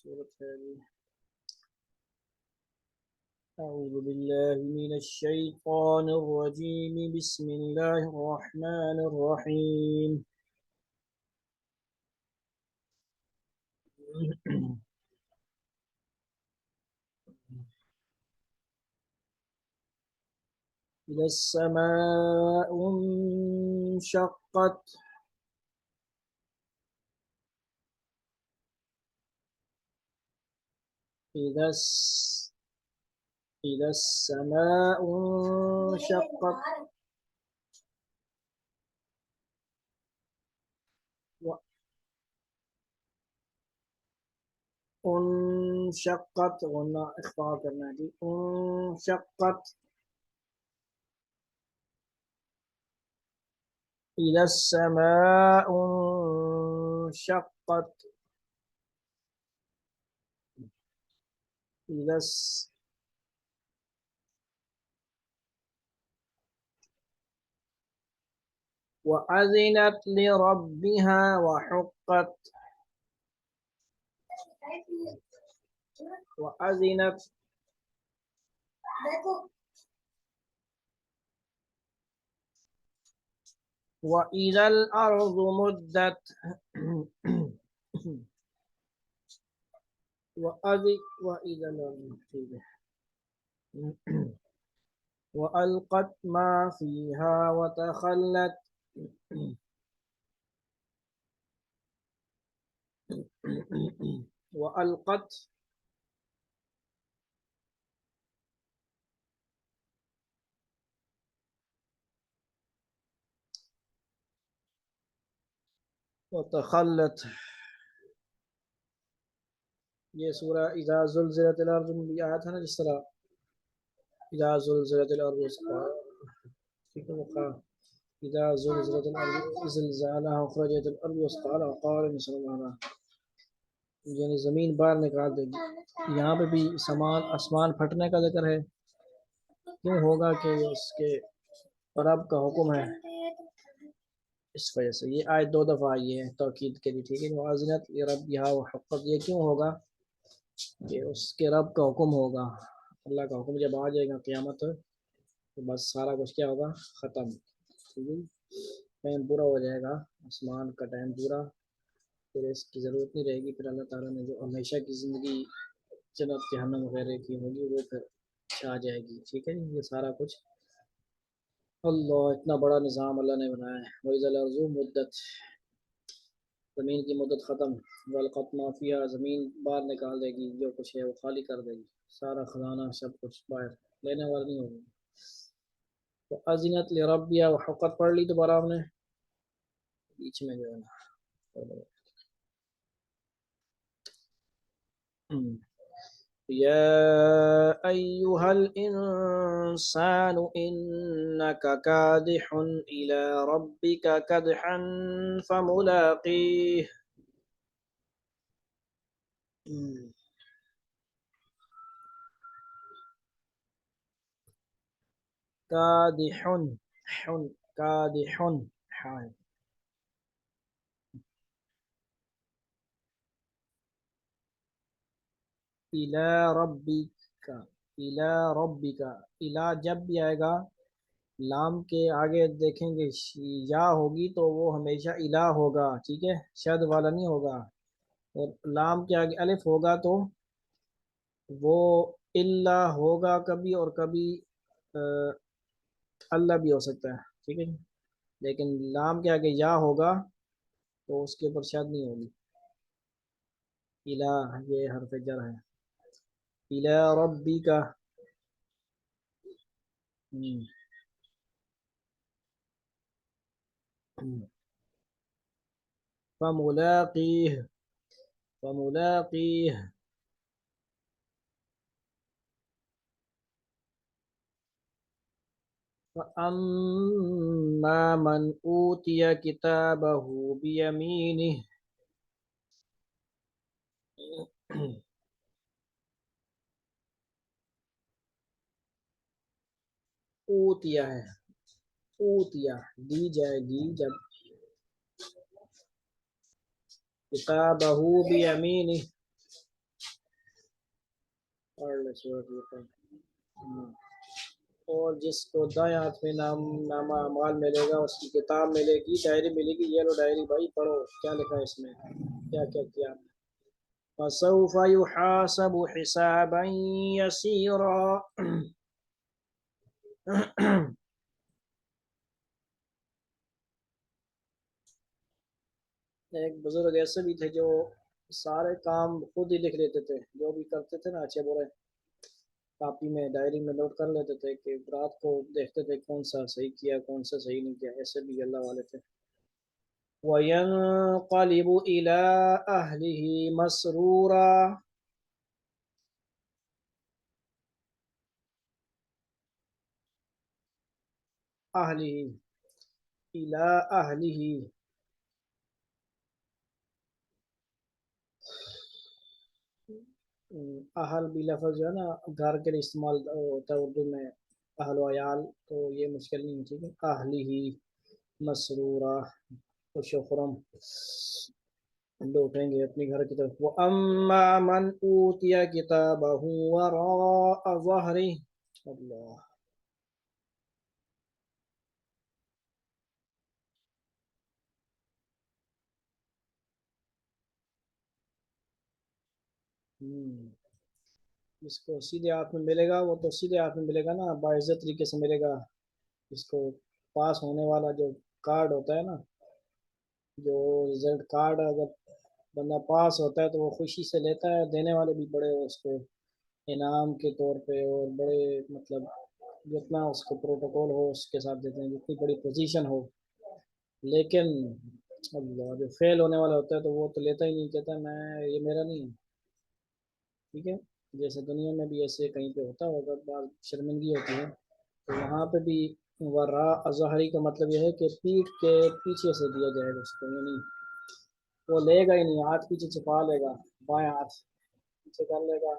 سورة هذه. أعوذ بالله من الشيطان الرجيم. بسم الله الرحمن الرحيم. إذا السماء انشقت. إذا إذا السماء انشقت انشقت غنى إخفاء کرنا جی انشقت. إذا السماء انشقت. إذا وأذنت لربها وحقت. وأذنت وإذا الأرض مدت. وإذا الأرض وألقت ما فيها وتخلت. وألقت وتخلت. یہ سورہ اذا زلزلت الارض میں بھی آیا تھا نا، جس طرح اذا زلزلت الارض اذا زلزلت الارض زلزالها اخرجت الارض مثقالها وقال الانسان ما لها، یعنی زمین باہر نکال دے گی. یہاں پہ بھی آسمان پھٹنے کا ذکر ہے. کیوں ہوگا کہ اس کے رب کا حکم ہے، اس وجہ سے یہ آیت 2 دفعہ آئی ہے توکید کے لیے. ٹھیک ہے، معاذنت ربها وحقت. یہ کیوں ہوگا کہ اس کے رب کا حکم ہوگا. اللہ کا حکم جب آ جائے گا قیامت تو بس سارا کچھ کیا ہوگا، ختم. ٹائم پورا ہو جائے گا، آسمان کا ٹائم پورا، پھر اس کی ضرورت نہیں رہے گی. پھر اللہ تعالیٰ نے جو ہمیشہ کی زندگی جنت جہنم وغیرہ کی ہوگی وہ پھر چھا جائے گی. ٹھیک ہے، یہ سارا کچھ اللہ، اتنا بڑا نظام اللہ نے بنایا ہے. وَإِذَا الْأَرْضُ مُدَّتْ، زمین کی مدت ختم. وَأَلْقَتْ مَا فِيهَا، زمین باہر نکال دے گی جو کچھ ہے وہ خالی کر دے گی، سارا خزانہ سب کچھ باہر، لینے والا نہیں ہوگی. وَأَذِنَتْ لِرَبِّهَا وَحُقَّتْ پڑھ لی دوبارہ ہم نے بیچ میں جو ہے نا. يا أيها الإنسان إنك كادح إلى ربك كدحا فملاقيه. كادح كادح إلى ربك. إلى ربك، إلى جب بھی آئے گا لام کے آگے دیکھیں گے یا ہوگی تو وہ ہمیشہ الہ ہوگا. ٹھیک ہے، شد والا نہیں ہوگا. اور لام کے آگے الف ہوگا تو وہ اللہ ہوگا کبھی، اور کبھی اللہ بھی ہو سکتا ہے. ٹھیک ہے، لیکن لام کے آگے یا ہوگا تو اس کے اوپر شد نہیں ہوگی. الہ یہ حرف جر ہے. الہ ربی کا. فملاقیہ. فملاقیہ. فَأَمَّا مَنْ أُوتِيَ كِتَابَهُ بِيَمِينِهِ. اوتیا ہے، اوتیا دی جائے گی جب کتابہ بیمینہ، صورت یہ پر اور جس کو دائیں ہاتھ میں نامہ اعمال ملے گا اس کی کتاب ملے گی ڈائری ملے گی یہ لو ڈائری بھائی پڑھو کیا لکھا ہے اس میں کیا کیا کیا فسوف يحاسب حسابا يسيرا ایک بزرگ ایسے بھی تھے جو سارے کام خود ہی لکھ لیتے تھے جو بھی کرتے تھے نا اچھے برے کاپی میں ڈائری میں نوٹ کر لیتے تھے کہ رات کو دیکھتے تھے کون سا صحیح کیا کون سا صحیح نہیں کیا ایسے بھی اللہ والے تھے وَيَنْقَلِبُ إِلَىٰ أَهْلِهِ مَسْرُورًا أَهْلِهِ إِلَىٰ أَهْلِهِ اہل بھی لفظ جو ہے نا گھر کے لیے استعمال ہوتا ہے اردو میں اہل و عیال تو یہ مشکل نہیں ٹھیک ہے اہلی ہی مسرورہ خوش و خرم لوٹیں گے اپنی گھر کی طرف وَأَمَّا مَنْ أُوتِيَ كِتَابَهُ وَرَاءَ ظَهْرِهِ اللہ جس کو سیدھے ہاتھ میں ملے گا وہ تو سیدھے ہاتھ میں ملے گا نا باعزت طریقے سے ملے گا جس کو پاس ہونے والا جو کارڈ ہوتا ہے نا جو رزلٹ کارڈ اگر بندہ پاس ہوتا ہے تو وہ خوشی سے لیتا ہے دینے والے بھی بڑے اس کو انعام کے طور پہ اور بڑے مطلب جتنا اس کو پروٹوکول ہو اس کے ساتھ دیتے ہیں جتنی بڑی پوزیشن ہو لیکن اللہ جو فیل ہونے والا ہوتا ہے تو وہ تو لیتا ہی نہیں کہتا میں یہ میرا نہیں ہے ٹھیک ہے جیسے دنیا میں بھی ایسے کہیں پہ ہوتا ہوگا بعض شرمندگی ہوتی ہے تو وہاں پہ بھی ورا ظاہری کا مطلب یہ ہے کہ پیٹھ کے پیچھے سے دیا جائے گا اس کو یعنی وہ لے گا ہی نہیں ہاتھ پیچھے چھپا لے گا بائیں ہاتھ پیچھے کر لے گا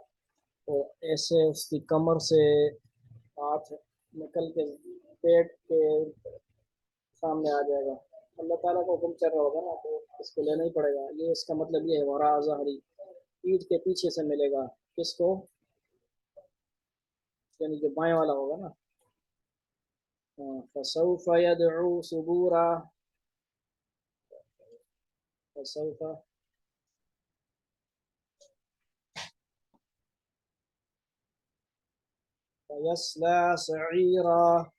تو ایسے اس کی کمر سے ہاتھ نکل کے پیٹ کے سامنے آ جائے گا اللہ تعالیٰ کا حکم چل رہا ہوگا نا تو اس کو لینا ہی پڑے گا یہ اس کا مطلب یہ ہے ورا ظاہری پیٹھ کے پیچھے سے ملے گا کس کو یعنی جو بائیں والا ہوگا نا فسوف يدعو ثبورا فسوف يصلى سعيرا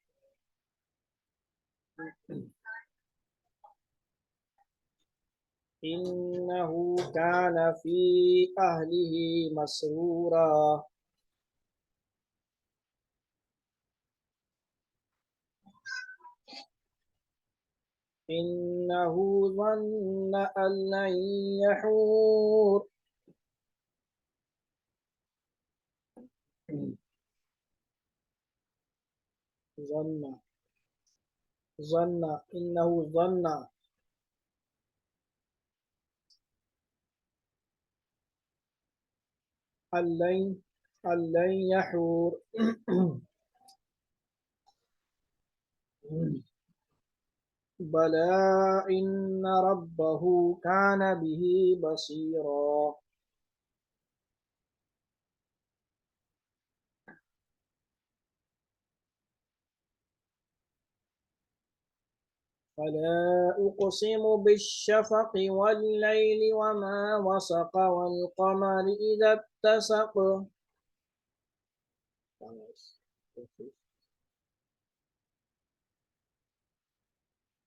إنه كان في أهله مسرورا إنه ظن أن لن يحور ظن إنه ظن أن لن يحور بلى إن ربه كان به بصيرا فلا أقسم بالشفق والليل وما وسق والقمر إذا اتسق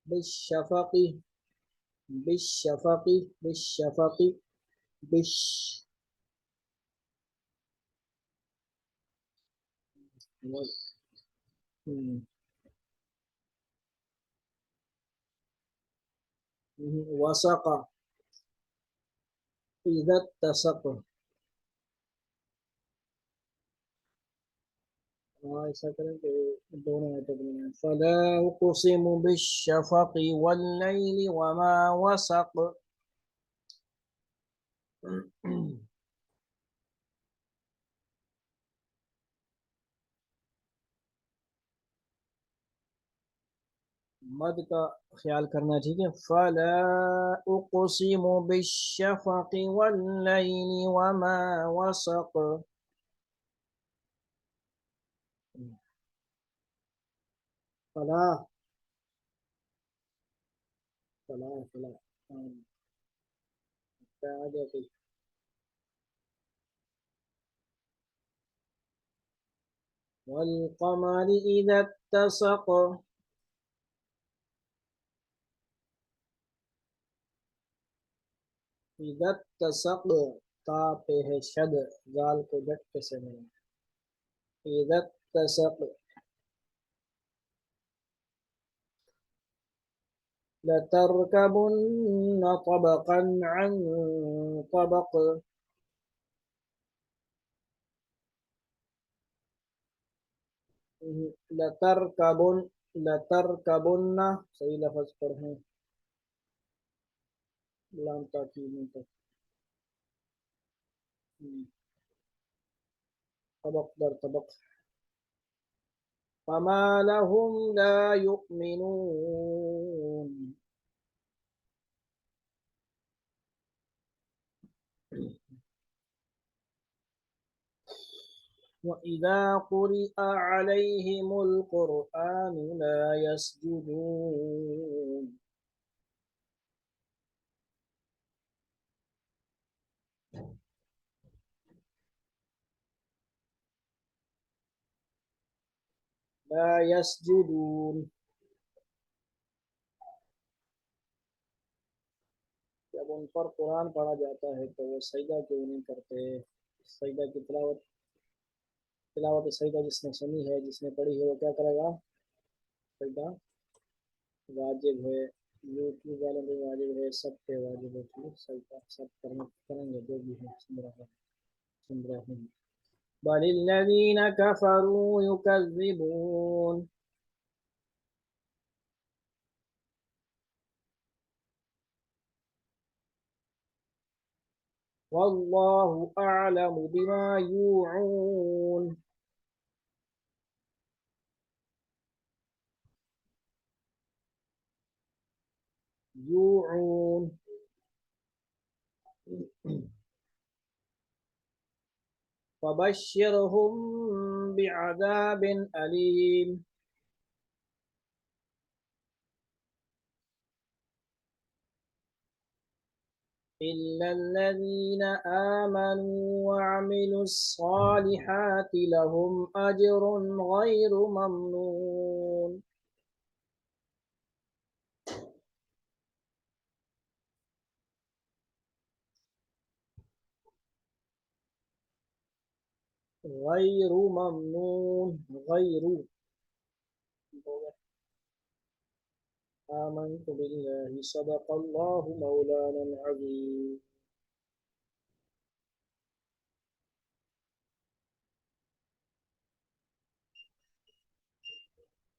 بالشفق بالشفق بالشفق بش وسق إذا اتسق ایسا کریں کہ دونوں آیتیں بنائیں فلا اقسم بالشفق واللیل وما وسق مد کا خیال کرنا ٹھیک ہے فلا اقسم بالشفق واللیل وما وسق فلا فلا آگے والقمر إذا اتسق إذا اتسق تا پہ ہے شد زال کو جٹ کے سے ملا إذا اتسق لتركبن طبقا عن طبق لتركبن لتركبن صحیح لفظ پر ہیں لام تاکید میں تک طبق در طبق فما لهم لا يؤمنون وإذا قرئ عليهم القرآن لا يسجدون لا يسجدون جب ان پر قرآن پڑھا جاتا ہے تو وہ سجدہ کیوں نہیں کرتے سجدہ کی تلاوت سجدہ جس نے سنی ہے جس نے پڑھی ہے وہ کیا کرے گا سجدہ واجب ہے یوٹیوب والوں پہ واجب ہے سب پہ واجب ہے سجدہ سب کریں گے جو بھی ہے سن رہے ہیں بل الذين كفروا يكذبون والله أعلم بما يوعون يوعون فبشرهم بعذاب أليم إلا الذين آمنوا وعملوا الصالحات لهم أجر غير ممنون غير ممنون غير آمنت بالله صدق الله مولانا العظيم